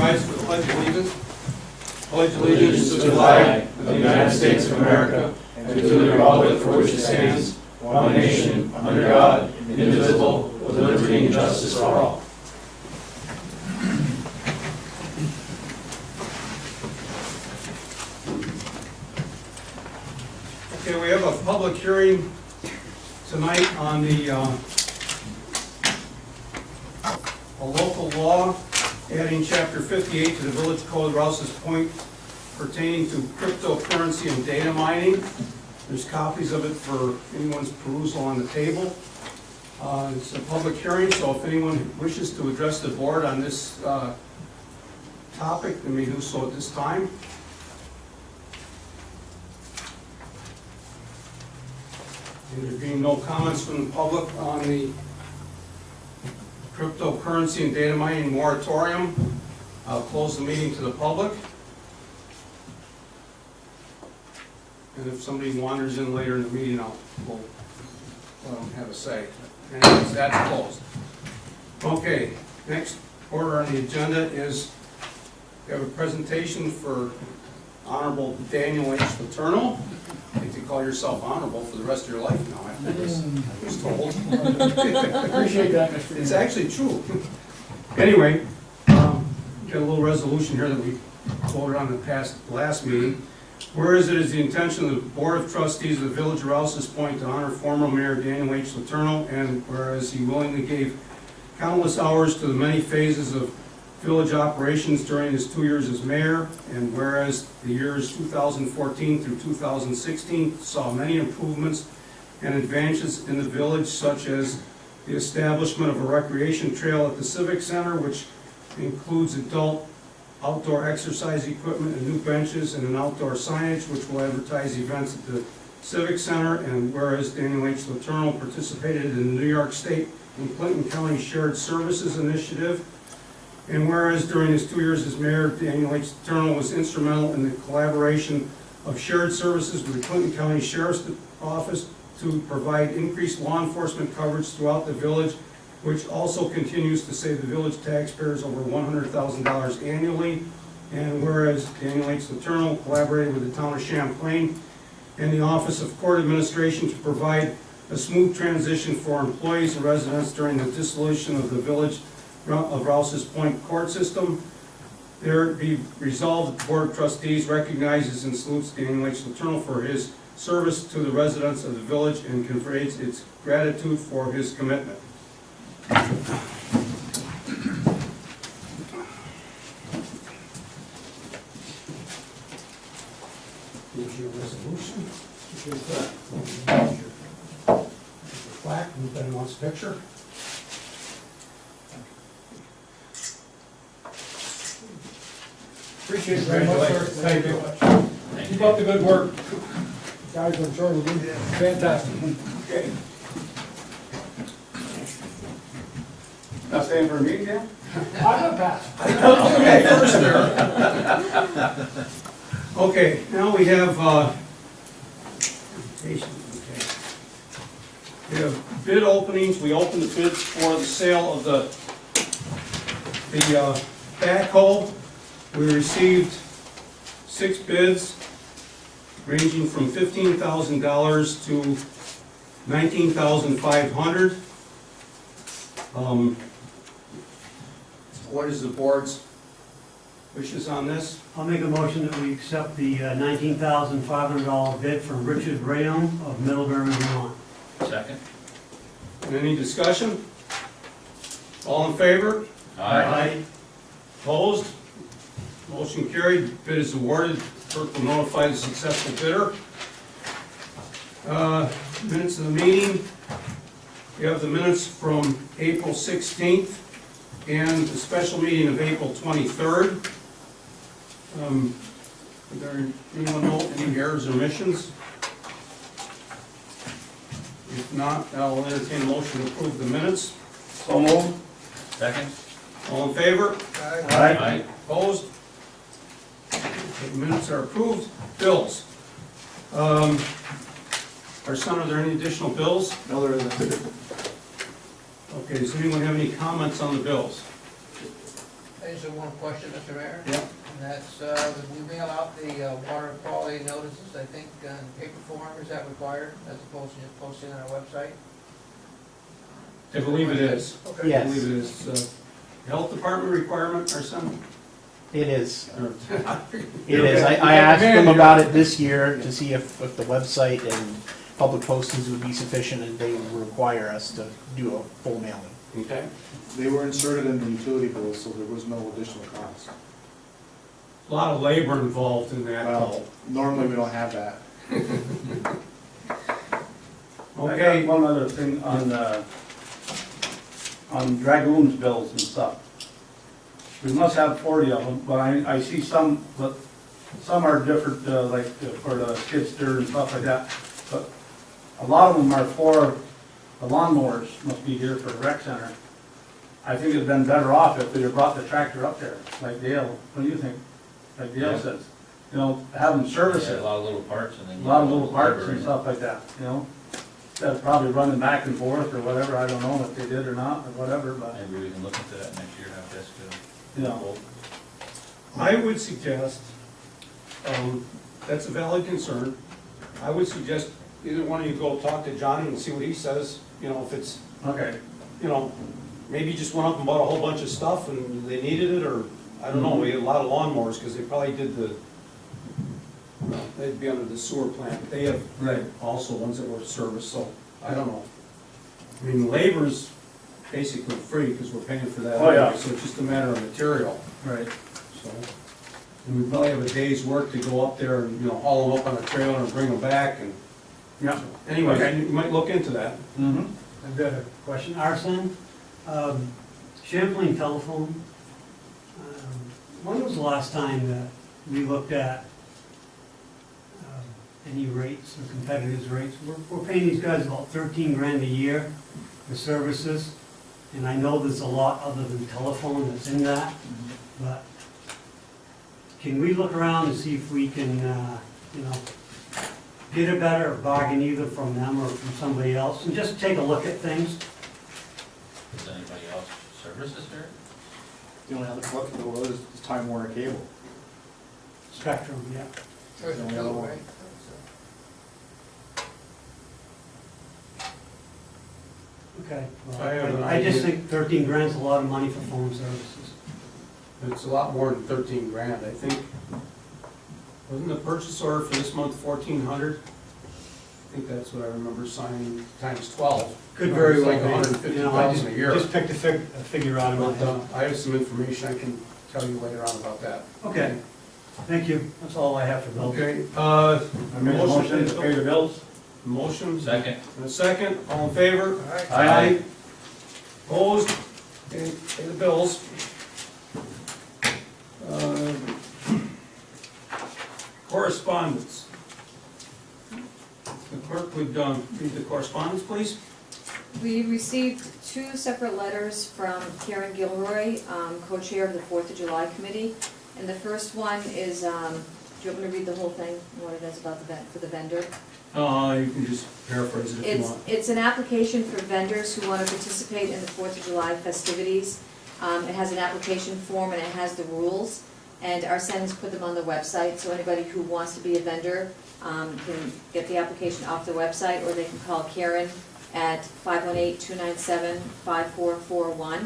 rise for the Pledge of Allegiance. Pledge allegiance to the flag of the United States of America and to the republic for which it stands, one nation, under God, indivisible, with liberty and justice for all. Okay, we have a public hearing tonight on the a local law adding Chapter 58 to the Village Code, Rouses Point, pertaining to cryptocurrency and data mining. There's copies of it for anyone's perusal on the table. It's a public hearing, so if anyone wishes to address the board on this topic, they may do so at this time. And there being no comments from the public on the cryptocurrency and data mining moratorium, I'll close the meeting to the public. And if somebody wanders in later in the meeting, we'll let them have a say. Anyways, that's closed. Okay, next order on the agenda is we have a presentation for Honorable Daniel H. Letourneau. I think you call yourself honorable for the rest of your life now after this, I was told. Appreciate that, Mr. It's actually true. Anyway, got a little resolution here that we voted on the last meeting. Whereas it is the intention of the Board of Trustees of the Village of Rouses Point to honor former Mayor Daniel H. Letourneau, and whereas he willingly gave countless hours to the many phases of village operations during his 2 years as mayor, and whereas the years 2014 through 2016 saw many improvements and advances in the village, such as the establishment of a recreation trail at the Civic Center, which includes adult outdoor exercise equipment and new benches and an outdoor signage which will advertise events at the Civic Center, and whereas Daniel H. Letourneau participated in the New York State and Clinton County Shared Services Initiative, and whereas during his 2 years as mayor, Daniel H. Letourneau was instrumental in the collaboration of shared services with the Clinton County Sheriff's Office to provide increased law enforcement coverage throughout the village, which also continues to save the village taxpayers over $100,000 annually. And whereas Daniel H. Letourneau collaborated with the town of Champlain and the Office of Court Administration to provide a smooth transition for employees and residents during the dissolution of the Village of Rouses Point court system. There be resolved that the Board of Trustees recognizes and salutes Daniel H. Letourneau for his service to the residents of the village and conveys its gratitude for his commitment. Here's your resolution. Here's your plaque. Anybody wants a picture? Appreciate it very much, sir. Thank you. Keep up the good work. Guys, I'm sure we'll do fantastic. Okay. Not staying for a meeting, Dan? I'm gonna pass. Okay, first there. Okay, now we have, okay. We have bid openings. We opened the bids for the sale of the backhoe. We received 6 bids ranging from $15,000 to $19,500. What is the board's wishes on this? I'll make a motion that we accept the $19,500 bid from Richard Graham of Middlebury, Vermont. Second. Any discussion? All in favor? Aye. Opposed? Motion carried. Bid is awarded. Clerk will notify the successful bidder. Minutes of the meeting. We have the minutes from April 16th and the special meeting of April 23rd. Is there anyone know any errors or omissions? If not, I'll entertain a motion to approve the minutes. So moved. Second. All in favor? Aye. Opposed? Okay, minutes are approved. Bills. Our son, are there any additional bills? No, there isn't. Okay, does anyone have any comments on the bills? I finish with one question, Mr. Mayor? Yeah. And that's, we mail out the water quality notices, I think, in paper form, is that required, as opposed to just posting on our website? I believe it is. Okay. I Yes. believe it is. Health department requirement or something? It is. Or- It is. I asked them about it this year to see if the website and public postings would be sufficient, and they would require us to do a full mailing. Okay. They were inserted in the utility bill, so there was no additional cost. A lot of labor involved in that. Well, normally we don't have that. Okay. I got one other thing on dragoons bills and stuff. We must have 40 of them, but I see some, but some are different, like for the skid steer and stuff like that. But a lot of them are for the lawnmowers, must be here for the rec center. I think it'd been better off if they'd have brought the tractor up there, like Dale, what do you think? Like Dale Yeah. says, you know, have them service Yeah, it. a lot of little parts and then. A lot of little parts and stuff like that, you know? Instead of probably running back and forth or whatever, I don't know if they did or not, or whatever, but, Maybe we can look into that next year, have this you know. I would suggest, that's a valid concern. I would suggest either one of you go talk to Johnny and see what he says, you know, if it's, Okay. you know, maybe just went up and bought a whole bunch of stuff and they needed it, or, I don't know, we had a lot of lawnmowers, because they probably did the, well, they'd be under the sewer plant, but they have Right. also ones that were serviced, so, I don't know. I mean, labor's basically free, because we're paying for that Oh, yeah. anyway, so it's just a matter of material, Right. so. And we probably have a day's work to go up there and, you know, haul them up on a trailer and bring them back, and, Yeah. anyway, you might look into that. Mm-hmm. I've got a question. Arson, Champlain Telephone, when was the last time that we looked at any rates or competitors' rates? We're paying these guys about 13 grand a year for services, and I know there's a lot other than telephone that's in that, but can we look around and see if we can, you know, get a better bargain either from them or from somebody else, and just take a look at things? Does anybody else services there? The only other book that was Time Warner Cable. Spectrum, yeah. There's a bill, right? Okay. Well, I have an I just idea. think 13 grand's a lot of money for phone services. It's a lot more than 13 grand, I think. Wasn't the purchase order for this month 1,400? I think that's what I remember signing, times 12. Could very well It's like be. 150,000 a year. Just picked a figure out of my But head. I have some information I can tell you later on about that. Okay, thank you. That's all I have for Bill. Okay, I make a motion to pay the bills. motion? Second. And a second, all in favor? Aye. Opposed? Okay, pay the bills. Correspondence. The clerk would read the correspondence, please. We received two separate letters from Karen Gilroy, co-chair of the 4th of July Committee. And the first one is, do you want me to read the whole thing, what it is about for the vendor? You can just paraphrase it if you want. It's an application for vendors who want to participate in the 4th of July festivities. It has an application form and it has the rules. And our has put them on the website, so anybody who wants to be a vendor can get the application off the website, or they can call Karen at 518-297-5441.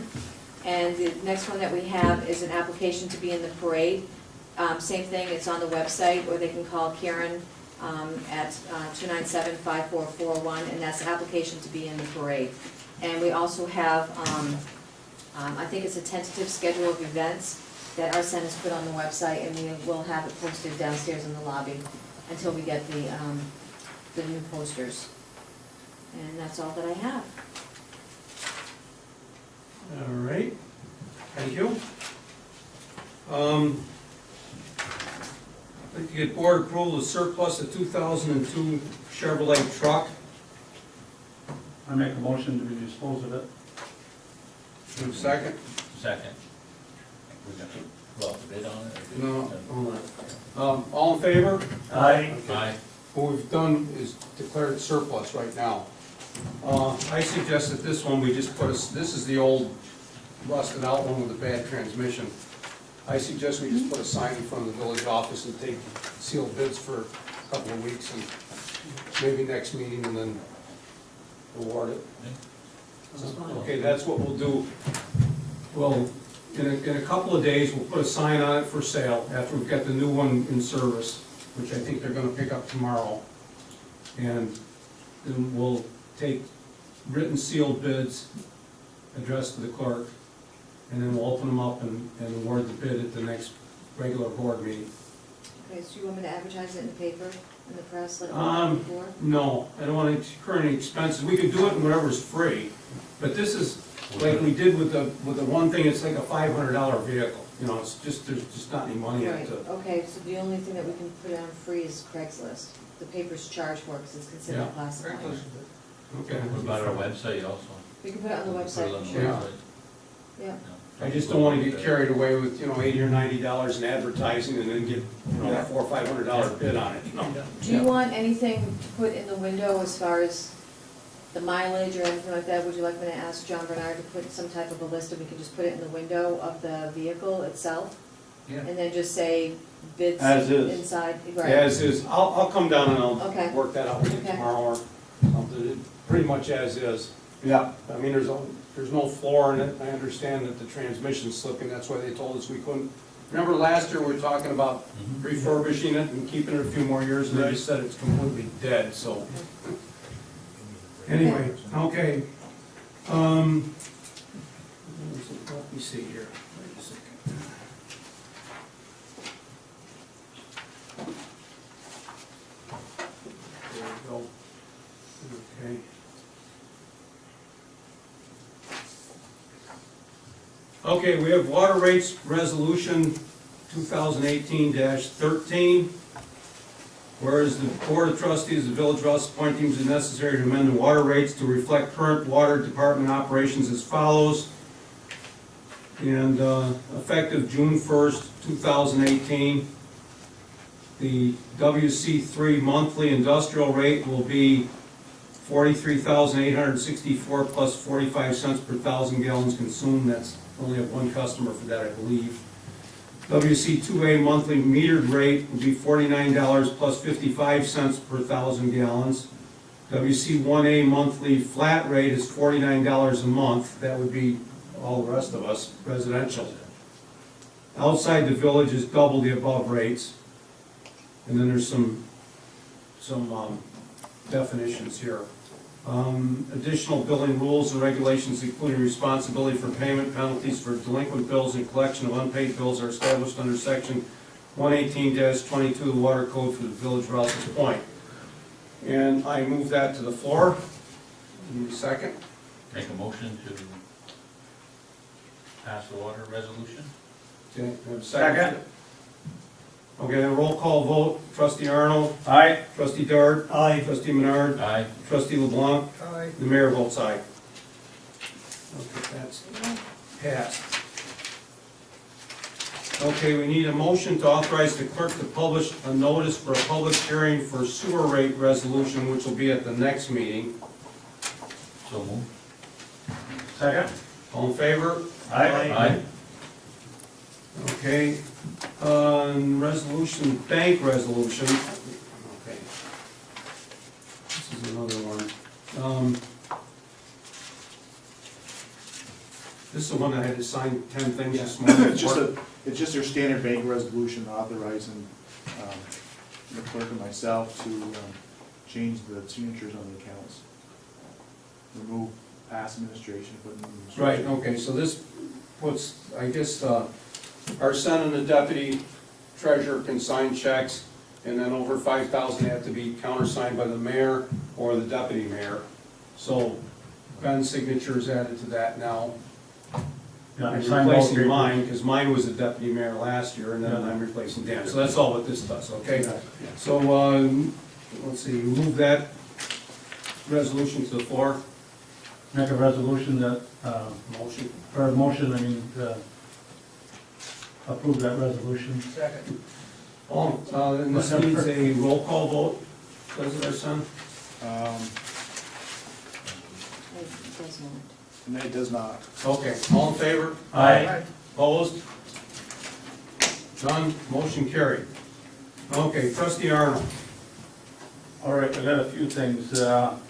And the next one that we have is an application to be in the parade. Same thing, it's on the website, or they can call Karen at 297-5441, and that's the application to be in the parade. And we also have, I think it's a tentative schedule of events that our has put on the website, and we will have it posted downstairs in the lobby until we get the new posters. And that's all that I have. All right, thank you. I'd like to get board approval to surplus the 2002 Chevrolet truck. I make a motion to dispose of it. Second? Second. We got to go out to bid on it? or- No, hold on. All in favor? Aye. Aye. What we've done is declare it surplus right now. I suggest that this one, we just put this is the old rusted out one with a bad transmission. I suggest we just put a sign in front of the village office and take sealed bids for a couple of weeks and maybe next meeting and then award it. Okay, that's what we'll do. Well, in a couple of days, we'll put a sign on it for sale after we've got the new one in service, which I think they're gonna pick up tomorrow. And then we'll take written sealed bids addressed to the clerk, and then we'll open them up and award the bid at the next regular board meeting. Okay, so you want me to advertise it in the paper, in the press, like I did before? No, I don't want to incur any expenses. We could do it in whatever's free, but this is, like we did with the one thing, it's like a $500 vehicle. You know, it's just, there's just not any money in Right, it to. okay, so the only thing that we can put on free is Craigslist. The paper's charged for because it's considered Yeah. classified. Okay. What about our website also? We can put it on the Put it website, on the sure, Yeah. website. yeah. I just don't want to get carried away with, you know, $80 or $90 in advertising and then get, you know, a $400 or $500 bid on it. You know? Do you want anything to put in the window as far as the mileage or anything like that? Would you like me to ask John Bernard to put some type of a list, and we can just put it in the window of the vehicle itself? Yeah. And then just say bids As is. inside, right? As is, I'll come down and Okay. I'll work that out with you Okay. tomorrow or something, pretty much as is. Yeah, I mean, there's no floor in it, I understand that the transmission's slipping, that's why they told us we couldn't. Remember last year, we were talking about refurbishing it and keeping it a few more years, and they just said it's completely dead, so. Anyway, okay. Let me see here, wait a second. There we go. Okay. Okay, we have water rates resolution 2018-13. Whereas the Board of Trustees of the Village of Rouses Point deems it necessary to amend the water rates to reflect current water department operations as follows. And effective June 1st, 2018, the WC3 monthly industrial rate will be $43,864 plus 45 cents per thousand gallons consumed. That's only have one customer for that, I believe. WC2A monthly metered rate would be $49 plus 55 cents per thousand gallons. WC1A monthly flat rate is $49 a month. That would be all the rest of us, residential. Outside the village is double the above rates. And then there's some definitions here. Additional billing rules and regulations, including responsibility for payment penalties for delinquent bills and collection of unpaid bills, are established under section 118-22 of the Water Code for the Village of Rouses Point. And I move that to the floor. Need a second? Make a motion to pass the water resolution? Okay, have a second? Okay, then roll call vote. Trustee Arnold, aye. trustee Dart, Aye. trustee Menard, Aye. trustee LeBlanc, Aye. the mayor votes aye. Okay, that's passed. Okay, we need a motion to authorize the clerk to publish a notice for a public hearing for sewer rate resolution, which will be at the next meeting. So move. Second? All in favor? Aye. Okay, resolution, bank resolution. Okay. This is another one. This is the one I had to sign 10 things this morning. It's just your standard bank resolution authorizing the clerk and myself to change the signatures on the accounts. Remove past administration, put new administration. Right, okay, so this puts, I guess, our son and the deputy treasurer can sign checks, and then over 5,000 have to be countersigned by the mayor or the deputy mayor. So Ben's signature is added to that now. Yeah, I I'm signed all replacing three. mine, because mine was a deputy mayor last year, and then I'm replacing Dan. So that's all what this does, okay? So, let's see, move that resolution to the floor. Make a resolution that, Motion. or a motion, I mean, to approve that resolution. Second. And this needs a roll call vote, President, our son? It does not. And it does not. Okay, all in favor? Aye. Opposed? Done, motion carried. Okay, trustee Arnold. All right, I got a few things. Up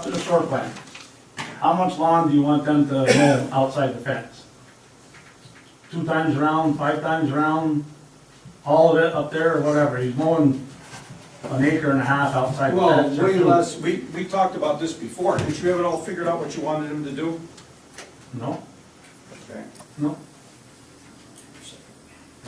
to the shore plan. How much lawn do you want them to mow outside the fence? 2 times around, 5 times around, all of it up there or whatever? He's mowing an acre and a half outside the Well, fence. or way 2. less, we talked about this before. Didn't you have it all figured out what you wanted him to do? No, Okay. no.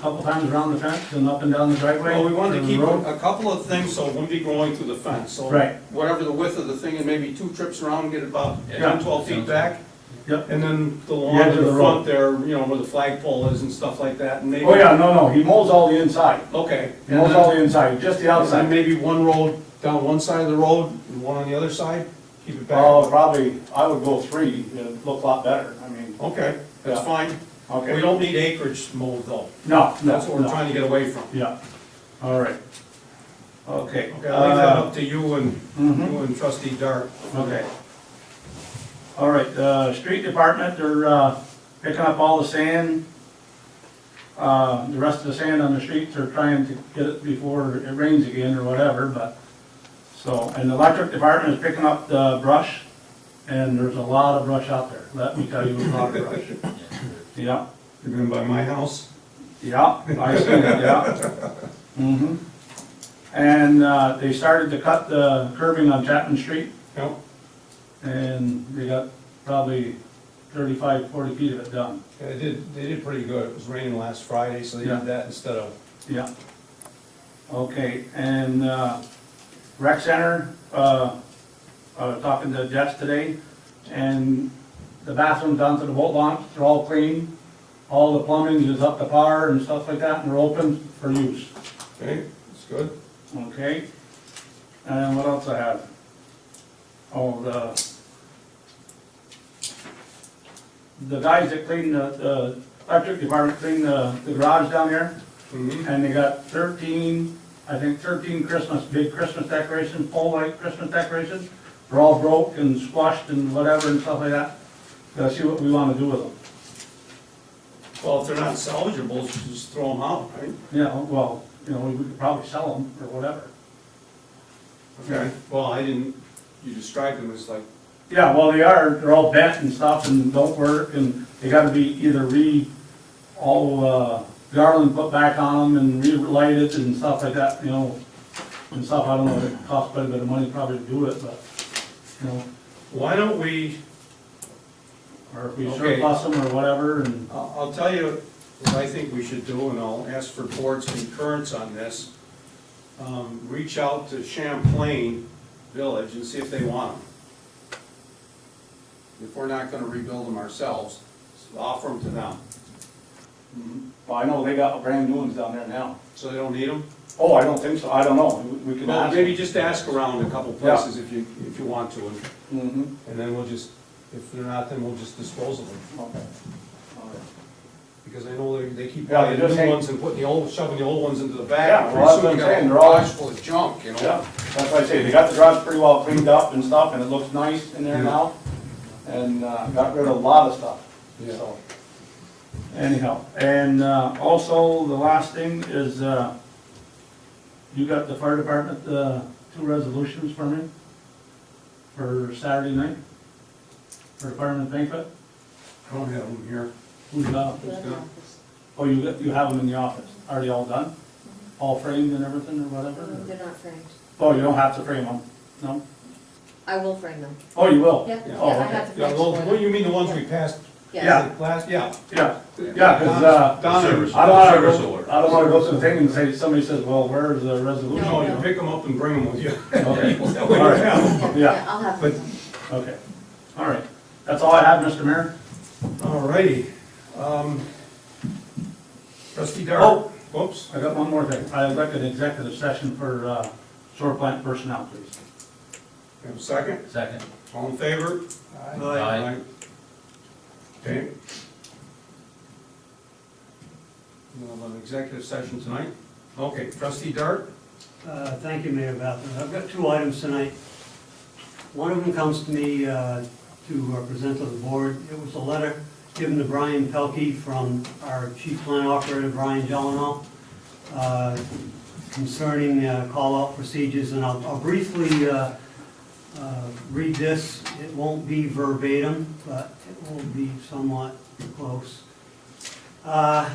Couple times around the fence and up and down the driveway. Well, we wanted to the keep road. a couple of things so it wouldn't be growing through the fence. So Right. whatever the width of the thing is, maybe 2 trips around, get it about Yeah. 10, 12 feet back. Yep. And then the The lawn edge in of the the front there, you know, where the flagpole is and stuff like that, and maybe. Oh, yeah, no, he mows all the inside. Okay. He And mows then- all the inside, just the and then outside. maybe one road down one side of the road and one on the other side, keep it back. Oh, probably, I would go 3, it'd look a lot better, I mean, Okay, that's Yeah. fine. We okay. don't need acreage mowed though. No, no, That's what we're no. trying to get away from. Yeah, all right. Okay. Okay, I'll leave that up to you Mhm. you and trustee Dart. Okay. All right, street department, they're picking up all the sand. The rest of the sand on the streets, they're trying to get it before it rains again or whatever, but, so, and the electric department is picking up the brush, and there's a lot of brush out there, let me tell you, a lot of brush. Yeah, You've been by my house? yeah, I seen it, yeah. Mm-hmm. And they started to cut the curbing on Chapman Street, Yep. and they got probably 35, 40 feet of it done. Yeah, they did pretty good. It was raining last Friday, so they Yeah. did that instead of, Yeah. Okay, and rec center, I was talking to Jess today, and the bathrooms down to the boat launch, they're all clean. All the plumbing is up to par and stuff like that, and they're open for use. okay, that's good. Okay, and what else I have? Oh, the guys that clean the electric department clean the garage down there, Mhm. and they got 13 big Christmas decorations, pole light Christmas decorations. They're all broke and squashed and whatever and stuff like that. Gotta see what we wanna do with them. Well, if they're not salvageable, just throw them out, right? Yeah, well, we could probably sell them or whatever. Okay. Well, you described them as like, Yeah, well, they're all bent and stuff and don't work, and they gotta be either garland put back on them and relighted and stuff like that, and stuff, I don't know, it costs quite a bit of money probably to do it, but, why don't we, or if we Okay. surplus them or whatever, and, I'll tell you what I think we should do, and I'll ask for board's concurrence on this. Reach out to Champlain Village and see if they want them. If we're not gonna rebuild them ourselves, offer them to them. well, I know they got brand new ones down there now. So they don't need them? Oh, I don't think so, I don't know, we can Well, ask. maybe just ask around a couple places if you want to, Mm-hmm, and then we'll just, if they're not, then we'll just dispose of them. okay. All right. Because I know they keep Yeah, they buying just new hang- ones and shoving the old ones into the back. Yeah, Pretty well, that's soon what I'm you got a saying, they're all- garage full of junk, you know? Yeah, that's why I say, they got the garage pretty well cleaned up and stuff, and it looks nice in there Yeah. now, and got rid of a lot of stuff, Yeah. so. Anyhow, and also, the last thing is, you got the fire department, 2 resolutions for me for Saturday night, for the fireman's banquet. I don't have them here. Who's got them? Oh, you have them in the office, are they all done? All framed and everything or whatever? They're not framed. Oh, you don't have to frame them, no? I will frame them. Oh, you will? Yeah, Yeah. yeah, Oh, I okay. have the Yeah, frames well, for what them. you mean the ones we passed? Yeah. Last, yeah. Yeah, yeah, because, Donna, I don't wanna go through the thing and say, somebody says, well, where's the resolution? no, you pick them up and bring them with you. Okay, That way you all right. have 'em. Yeah, I'll have But, them. Okay, all right. That's all I have, Mr. Mayor. all righty. Trustee Dart. Oh. Whoops. I got one more thing. I'd like an executive session for sewer plant personnel, please. You have a second? Second. All in favor? Aye. Okay. We'll have an executive session tonight. Okay, trustee Dart? Thank you, Mayor Bathurst. I've got 2 items tonight. One of them comes to me to present to the board. It was a letter given to Brian Pelkey from our chief plant operator, Brian Gelano, concerning call-out procedures, and I'll briefly read this. It won't be verbatim, but it will be somewhat close. Mr.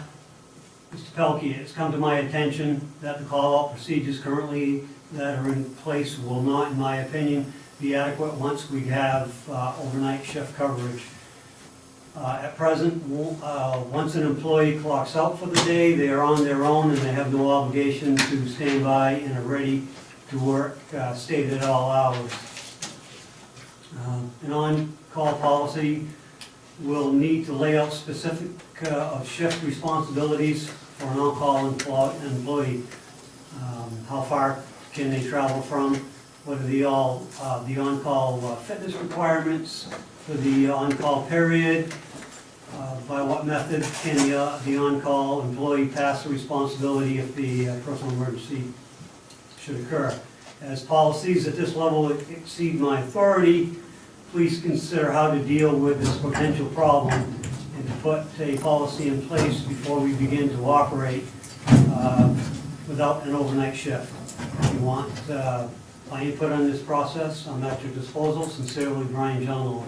Pelkey, it's come to my attention that the call-out procedures currently that are in place will not, in my opinion, be adequate once we have overnight shift coverage. At present, once an employee clocks out for the day, they are on their own and they have no obligation to stand by and are ready to work stated at all hours. An on-call policy will need to lay out specific of shift responsibilities for an on-call employee. How far can they travel from? What are the on-call fitness requirements for the on-call period? By what method can the on-call employee pass the responsibility if the personal emergency should occur? As policies at this level exceed my authority, please consider how to deal with this potential problem and to put a policy in place before we begin to operate without an overnight shift. If you want my input on this process, I'm at your disposal. Sincerely, Brian John.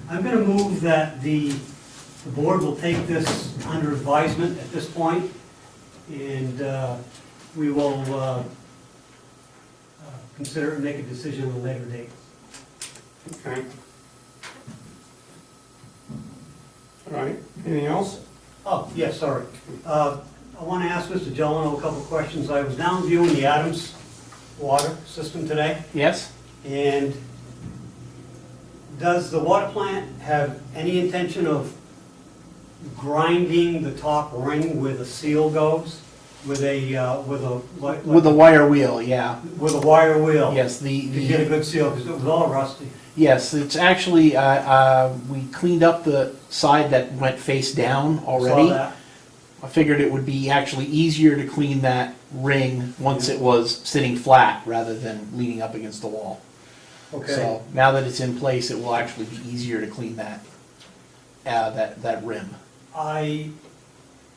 I'm going to move that the board will take this under advisement at this point, and we will consider it and make a decision at a later date. Okay. All right, anything else? Oh, yes, sorry. I want to ask Mr. Gelano a couple of questions. I was down viewing the Adams water system today, Yes? and does the water plant have any intention of grinding the top ring where the seal goes with a With a wire wheel, yeah. with a wire wheel? Yes, To get a good seal, because it was all rusty. yes, it's actually, we cleaned up the side that went face down already. Saw that. I figured it would be actually easier to clean that ring once it was sitting flat rather than leaning up against the wall. Okay. So now that it's in place, it will actually be easier to clean that, that rim. I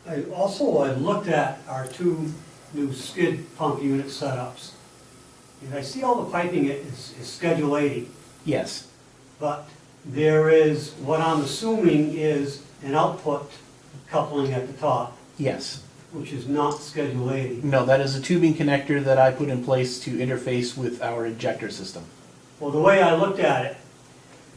looked at our two new skid pump unit setups, and I see all the piping is Schedule 80, Yes, but there is, what I'm assuming is an output coupling at the top, yes. which is not Schedule 80. No, that is a tubing connector that I put in place to interface with our injector system. Well, the way I looked at it,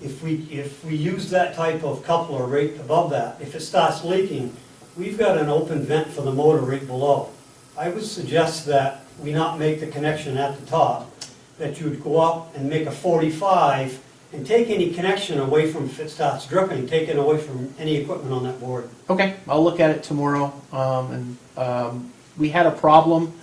if we use that type of coupler right above that, if it starts leaking, we've got an open vent for the motor right below. I would suggest that we not make the connection at the top, that you would go up and make a 45 and take any connection away from, if it starts dripping, take it away from any equipment on that board. Okay, I'll look at it tomorrow. We had a problem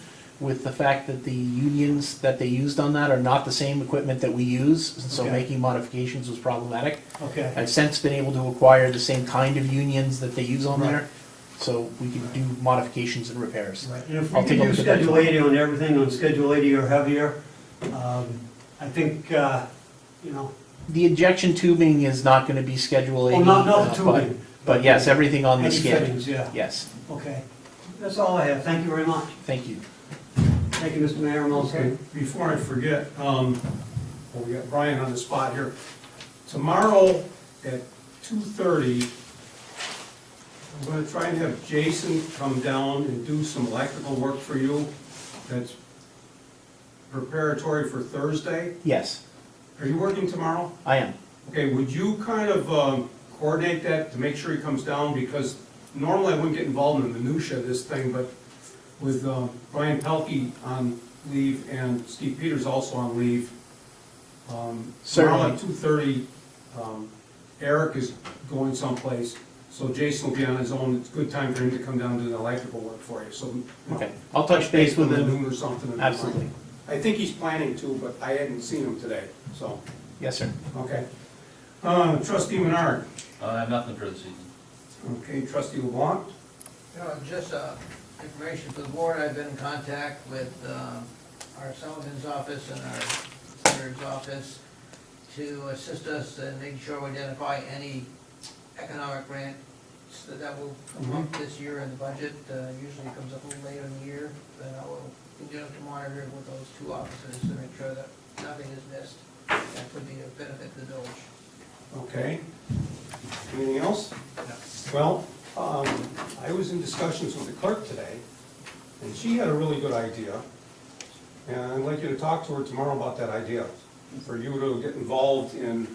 with the fact that the unions that they used on that are not the same equipment that we use, and so Okay. making modifications was problematic. Okay. I've since been able to acquire the same kind of unions that they use on Right. there, so we can do modifications and repairs. Right, and if I'll we take can a do look at that Schedule tomorrow. 80 on everything, on Schedule 80 or heavier, I think, you know, The injection tubing is not gonna be Schedule 80. well, not the but- tubing. But yes, everything on the Any skid. fittings, yeah, Yes, okay. That's all I have, thank you very much. thank you. Thank you, Mr. Mayor, I'm all set. Okay, before I forget, well, we got Brian on the spot here. Tomorrow at 2:30, I'm gonna try and have Jason come down and do some electrical work for you that's preparatory for Thursday. Yes, Are you working tomorrow? I am. Okay, would you kind of coordinate that to make sure he comes down? Because normally I wouldn't get involved in the minutia of this thing, but with Brian Pelkey on leave and Steve Peters also on leave, tomorrow Certainly. at 2:30, Eric is going someplace, so Jason will be on his own. It's a good time for him to come down and do the electrical work for you, so. you know, Okay, I'll touch base with him. Noon or something. Absolutely. I think he's planning to, but I hadn't seen him today, so, Yes, sir. okay. Trustee Menard. I have nothing for this evening. Okay, trustee LeBlanc? Just information for the board, I've been in contact with our Sullivan's office and our senator's office to assist us in making sure we identify any economic grant that will come up this year in the budget. Usually it comes up a little later in the year, but I will continue to monitor it with those two officers to make sure that nothing is missed. That could be a benefit to the village. Okay. Anything else? Well, I was in discussions with the clerk today, and she had a really good idea. And I'd like you to talk to her tomorrow about that idea, for you to get involved in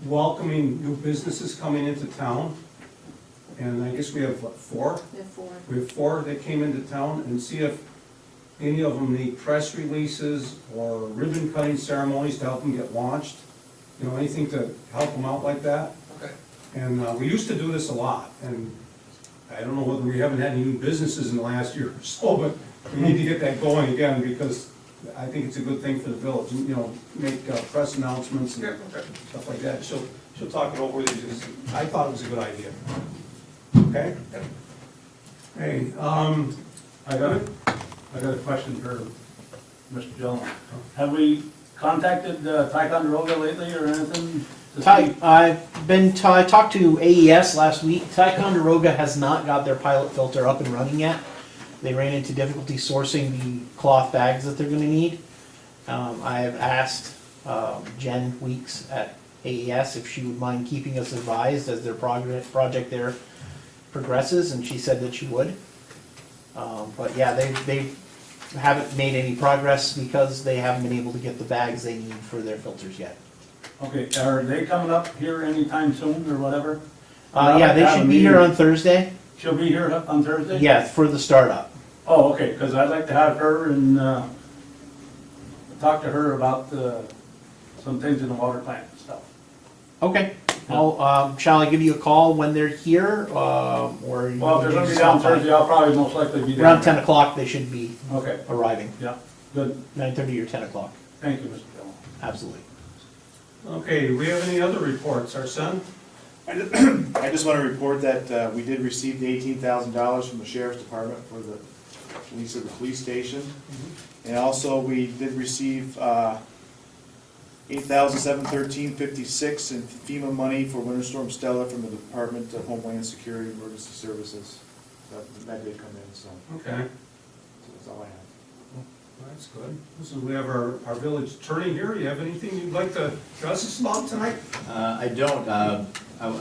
welcoming new businesses coming into town. And I guess we have, what, 4? We have 4. We have 4 that came into town, and see if any of them need press releases or ribbon cutting ceremonies to help them get launched. You know, anything to help them out like that. Okay. And we used to do this a lot, and I don't know whether we haven't had any new businesses in the last year or so, but we need to get that going again, because I think it's a good thing for the village, you know, make press announcements and stuff like that. She'll talk it over with you, because I thought it was a good idea. Okay? Hey, I got a question for Mr. Dillon. Have we contacted Ticonderoga lately or anything? I talked to AES last week. Ticonderoga has not got their pilot filter up and running yet. They ran into difficulty sourcing the cloth bags that they're gonna need. I have asked Jen Weeks at AES if she would mind keeping us advised as their project there progresses, and she said that she would. But yeah, they haven't made any progress because they haven't been able to get the bags they need for their filters yet. Okay, are they coming up here anytime soon or whatever? Yeah, they should be here on Thursday. She'll be here on Thursday? Yeah, for the startup. Oh, okay, because I'd like to have her and talk to her about some things in the water plant and stuff. Okay. Shall I give you a call when they're here, or? Well, if they're gonna be down Thursday, I'll probably most likely be down. Around 10 o'clock, they should be Okay, arriving. yeah, good. 9:30 or 10 o'clock. Thank you, Mr. Dillon. Absolutely. okay, do we have any other reports, our son? I just want to report that we did receive the $18,000 from the sheriff's department for the lease of the police station. And also, we did receive $8,713.56 in FEMA money for Winter Storm Stella from the Department of Homeland Security and Emergency Services. That did come in, so Okay, that's all I have. that's good. So we have our village attorney here. You have anything you'd like to address us about tonight? I don't, I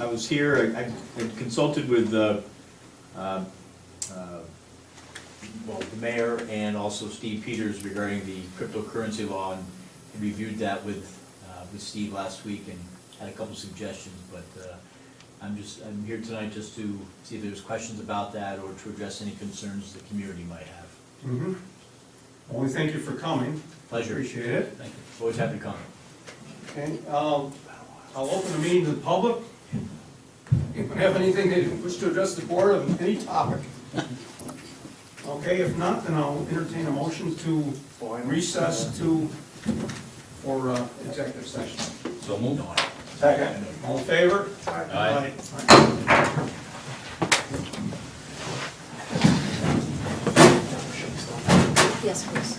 was here, I consulted with, well, the mayor and also Steve Peters regarding the cryptocurrency law, and reviewed that with Steve last week and had a couple suggestions, but I'm here tonight just to see if there's questions about that or to address any concerns the community might have. Mm-hmm. Well, we thank you for coming. Pleasure. Appreciate it. Thank you. Always happy to come. Okay, I'll open the meeting to the public. If you have anything they wish to address the board on any topic. Okay, if not, then I'll entertain a motion to recess for executive session. So moved. Second. All in favor? Aye. Yes, please.